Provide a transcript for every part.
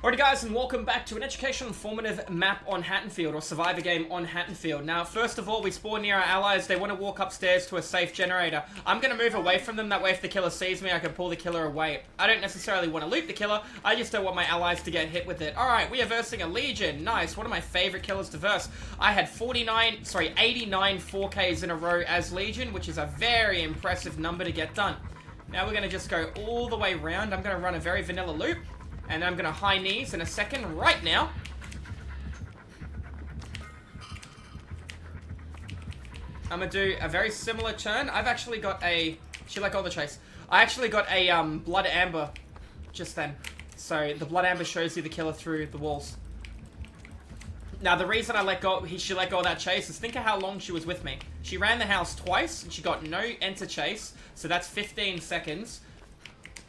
Alrighty guys, and welcome back to an educational informative map on Hattonfield, or survivor game on Hattonfield. Now, first of all, we spawn near our allies. They want to walk upstairs to a safe generator. I'm going to move away from them, that way if the killer sees me, I can pull the killer away. I don't necessarily want to loot the killer, I just don't want my allies to get hit with it. Alright, we are versing a Legion. Nice, one of my favorite killers to verse. I had 89 4Ks in a row as Legion, which is a very impressive number to get done. Now we're going to just go all the way around. I'm going to run a very vanilla loop. And I'm going to high knees in a second, right now. I'm going to do a very similar turn. I've actually got a... She let go of the chase. I actually got a blood amber just then. So the blood amber shows you the killer through the walls. Now the reason I she let go of that chase is think of how long she was with me. She ran the house twice and she got no enter chase. So that's 15 seconds.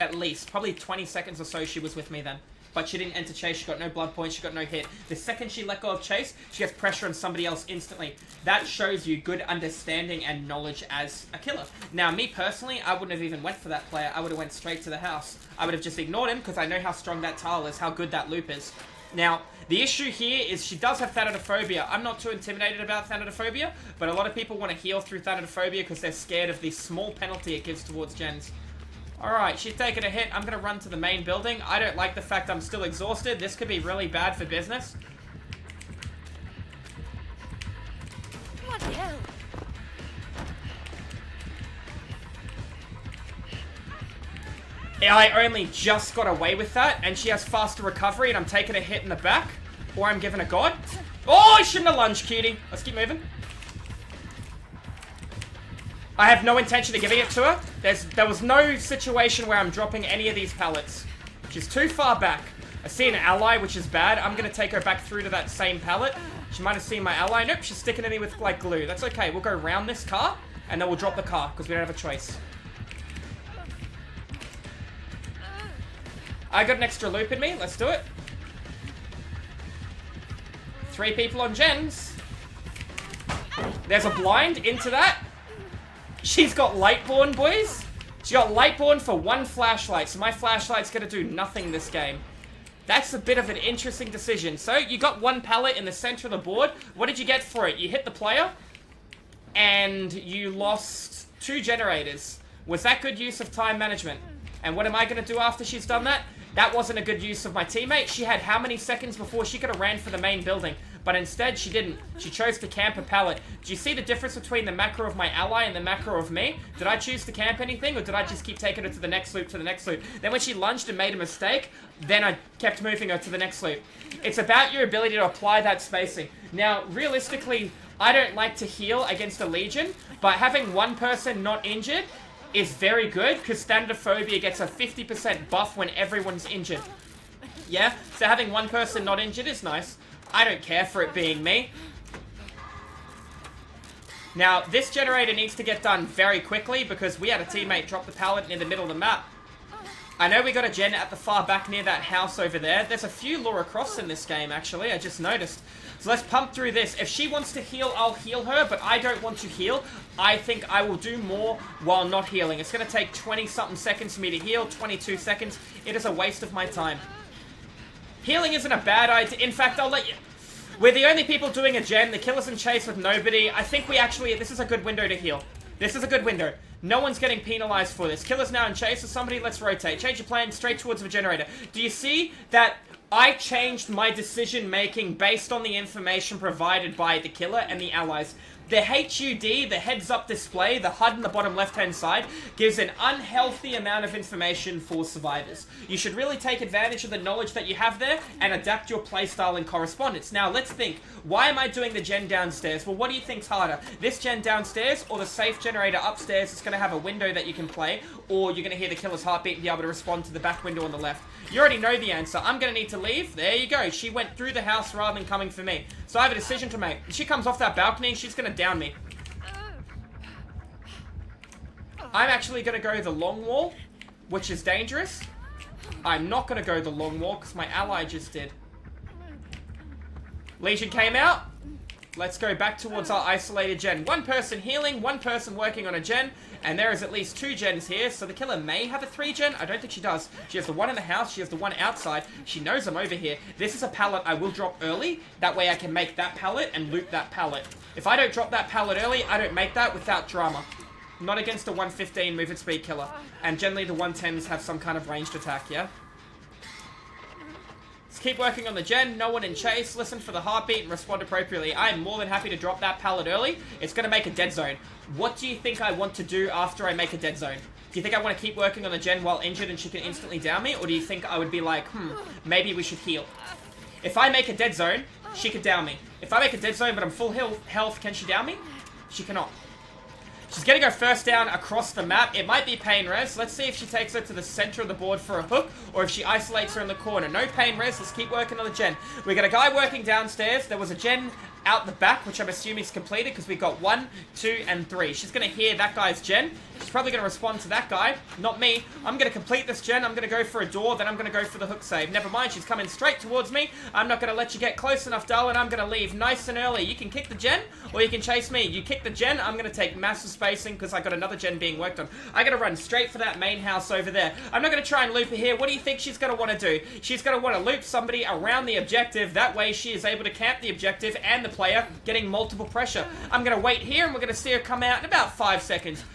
At least, probably 20 seconds or so she was with me then. But she didn't enter chase, she got no blood points, she got no hit. The second she let go of chase, she gets pressure on somebody else instantly. That shows you good understanding and knowledge as a killer. Now, me personally, I wouldn't have even went for that player. I would have went straight to the house. I would have just ignored him because I know how strong that tile is, how good that loop is. Now, the issue here is she does have Thanatophobia. I'm not too intimidated about Thanatophobia, but a lot of people want to heal through Thanatophobia because they're scared of the small penalty it gives towards gens. Alright, she's taking a hit. I'm going to run to the main building. I don't like the fact I'm still exhausted. This could be really bad for business. What the hell? I only just got away with that, and she has faster recovery, and I'm taking a hit in the back. Or I'm giving a god. Oh, I shouldn't have lunged, cutie. Let's keep moving. I have no intention of giving it to her. There was no situation where I'm dropping any of these pallets. She's too far back. I see an ally, which is bad. I'm going to take her back through to that same pallet. She might have seen my ally. Nope, she's sticking to me with, like, glue. That's okay. We'll go around this car, and then we'll drop the car, because we don't have a choice. I got an extra loop in me. Let's do it. 3 people on gens. There's a blind into that. She's got Lightborn, boys. She got Lightborn for 1 flashlight, so my flashlight's gonna do nothing this game. That's a bit of an interesting decision. So, you got 1 pallet in the center of the board. What did you get for it? You hit the player, and you lost 2 generators. Was that good use of time management? And what am I gonna do after she's done that? That wasn't a good use of my teammate. She had how many seconds before she could have ran for the main building? But instead, she didn't. She chose to camp a pallet. Do you see the difference between the macro of my ally and the macro of me? Did I choose to camp anything, or did I just keep taking her to the next loop, to the next loop? Then when she lunged and made a mistake, then I kept moving her to the next loop. It's about your ability to apply that spacing. Now, realistically, I don't like to heal against a Legion, but having 1 person not injured is very good, because Thanatophobia gets a 50% buff when everyone's injured. Yeah? So having 1 person not injured is nice. I don't care for it being me. Now, this generator needs to get done very quickly, because we had a teammate drop the pallet in the middle of the map. I know we got a gen at the far back near that house over there. There's a few Laura Cross in this game, actually. I just noticed. So let's pump through this. If she wants to heal, I'll heal her, but I don't want to heal. I think I will do more while not healing. It's going to take 20-something seconds for me to heal, 22 seconds. It is a waste of my time. Healing isn't a bad idea. In fact, I'll let you... We're the only people doing a gen. The killer's in chase with nobody. I think we actually... This is a good window to heal. This is a good window. No one's getting penalized for this. Killer's now in chase with somebody. Let's rotate. Change your plan straight towards the generator. Do you see that I changed my decision-making based on the information provided by the killer and the allies? The HUD, the heads-up display, the HUD in the bottom left-hand side, gives an unhealthy amount of information for survivors. You should really take advantage of the knowledge that you have there and adapt your playstyle in correspondence. Now, let's think. Why am I doing the gen downstairs? Well, what do you think's harder? This gen downstairs or the safe generator upstairs that's going to have a window that you can play, or you're going to hear the killer's heartbeat and be able to respond to the back window on the left? You already know the answer. I'm going to need to leave. There you go. She went through the house rather than coming for me. So I have a decision to make. If she comes off that balcony, she's going to down me. I'm actually going to go the long wall, which is dangerous. I'm not going to go the long wall because my ally just did. Legion came out. Let's go back towards our isolated gen. One person healing, one person working on a gen, and there is at least 2 gens here, so the killer may have a 3 gen. I don't think she does. She has the one in the house, she has the one outside. She knows I'm over here. This is a pallet I will drop early. That way I can make that pallet and loot that pallet. If I don't drop that pallet early, I don't make that without drama. Not against a 115 movement speed killer. And generally the 110s have some kind of ranged attack, yeah? Let's keep working on the gen. No one in chase. Listen for the heartbeat and respond appropriately. I am more than happy to drop that pallet early. It's going to make a dead zone. What do you think I want to do after I make a dead zone? Do you think I want to keep working on the gen while injured and she can instantly down me? Or do you think I would be like, maybe we should heal? If I make a dead zone, she could down me. If I make a dead zone but I'm full health, can she down me? She cannot. She's going to go first down across the map. It might be pain res. Let's see if she takes her to the center of the board for a hook or if she isolates her in the corner. No pain res. Let's keep working on the gen. We got a guy working downstairs. There was a gen out the back, which I'm assuming is completed because we got 1, 2, and 3. She's going to hear that guy's gen. She's probably going to respond to that guy. Not me. I'm going to complete this gen. I'm going to go for a door. Then I'm going to go for the hook save. Never mind. She's coming straight towards me. I'm not going to let you get close enough, darling. I'm going to leave nice and early. You can kick the gen or you can chase me. You kick the gen. I'm going to take massive spacing because I got another gen being worked on. I got to run straight for that main house over there. I'm not going to try and loop her here. What do you think she's going to want to do? She's going to want to loop somebody around the objective. That way she is able to camp the objective and the player getting multiple pressure. I'm going to wait here and we're going to see her come out in about 5 seconds.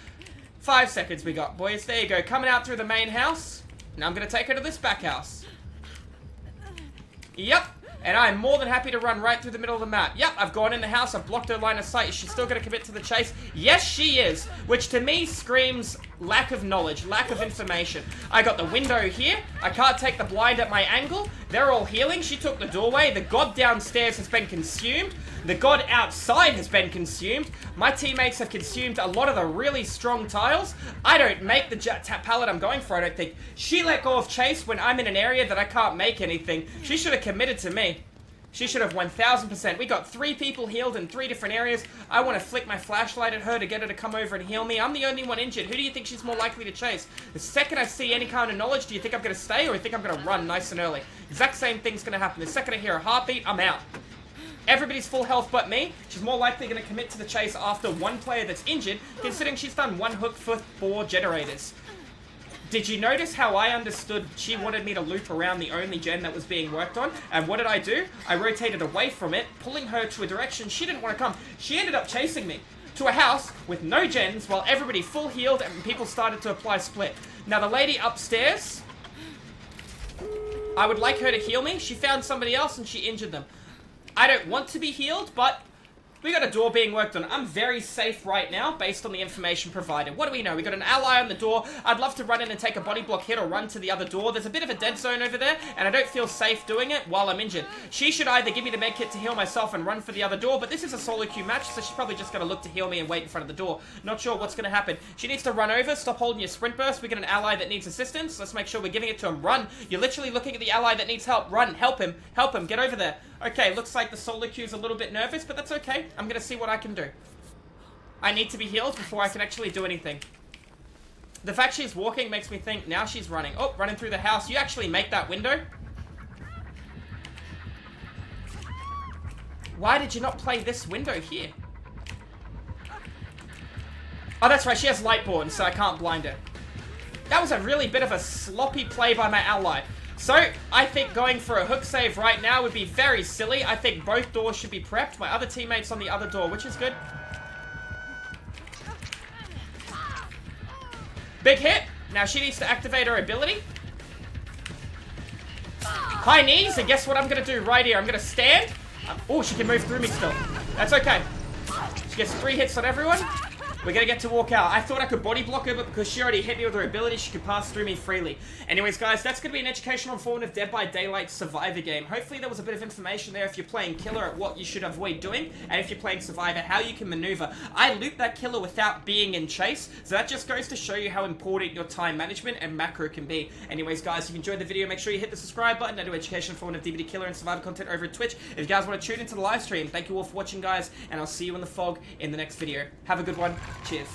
5 seconds we got, boys. There you go. Coming out through the main house. Now I'm going to take her to this back house. Yep. And I'm more than happy to run right through the middle of the map. Yep, I've gone in the house. I've blocked her line of sight. Is she still going to commit to the chase? Yes, she is. Which to me screams lack of knowledge, lack of information. I got the window here. I can't take the blind at my angle. They're all healing. She took the doorway. The god downstairs has been consumed. The god outside has been consumed. My teammates have consumed a lot of the really strong tiles. I don't make the pallet I'm going for, I don't think. She let go of chase when I'm in an area that I can't make anything. She should have committed to me. She should have 1000%. We got 3 people healed in 3 different areas. I want to flick my flashlight at her to get her to come over and heal me. I'm the only one injured. Who do you think she's more likely to chase? The second I see any kind of knowledge, do you think I'm going to stay or do you think I'm going to run nice and early? Exact same thing's going to happen. The second I hear a heartbeat, I'm out. Everybody's full health but me. She's more likely going to commit to the chase after one player that's injured, considering she's done 1 hook for 4 generators. Did you notice how I understood she wanted me to loop around the only gen that was being worked on? And what did I do? I rotated away from it, pulling her to a direction she didn't want to come. She ended up chasing me to a house with no gens while everybody full healed and people started to apply split. Now the lady upstairs, I would like her to heal me. She found somebody else and she injured them. I don't want to be healed, but we got a door being worked on. I'm very safe right now based on the information provided. What do we know? We got an ally on the door. I'd love to run in and take a body block hit or run to the other door. There's a bit of a dead zone over there, and I don't feel safe doing it while I'm injured. She should either give me the med kit to heal myself and run for the other door, but this is a solo queue match, so she's probably just going to look to heal me and wait in front of the door. Not sure what's going to happen. She needs to run over. Stop holding your sprint burst. We got an ally that needs assistance. Let's make sure we're giving it to him. Run. You're literally looking at the ally that needs help. Run. Help him. Help him. Get over there. Okay, looks like the solo queue's a little bit nervous, but that's okay. I'm going to see what I can do. I need to be healed before I can actually do anything. The fact she's walking makes me think now she's running. Oh, running through the house. You actually make that window? Why did you not play this window here? Oh, that's right. She has Lightborn, so I can't blind her. That was a really bit of a sloppy play by my ally. So, I think going for a hook save right now would be very silly. I think both doors should be prepped. My other teammate's on the other door, which is good. Big hit. Now she needs to activate her ability. High knees, and guess what I'm going to do right here? I'm going to stand. Oh, she can move through me still. That's okay. She gets 3 hits on everyone. We're going to get to walk out. I thought I could body block her, but because she already hit me with her ability, she could pass through me freely. Anyways, guys, that's going to be an educational, informative Dead by Daylight Survivor game. Hopefully there was a bit of information there if you're playing Killer at what you should avoid doing, and if you're playing Survivor, how you can maneuver. I looped that Killer without being in chase, so that just goes to show you how important your time management and macro can be. Anyways, guys, if you enjoyed the video, make sure you hit the subscribe button. I do educational, informative DBD Killer and Survivor content over at Twitch. If you guys want to tune into the live stream, thank you all for watching, guys, and I'll see you in the fog in the next video. Have a good one. Cheers.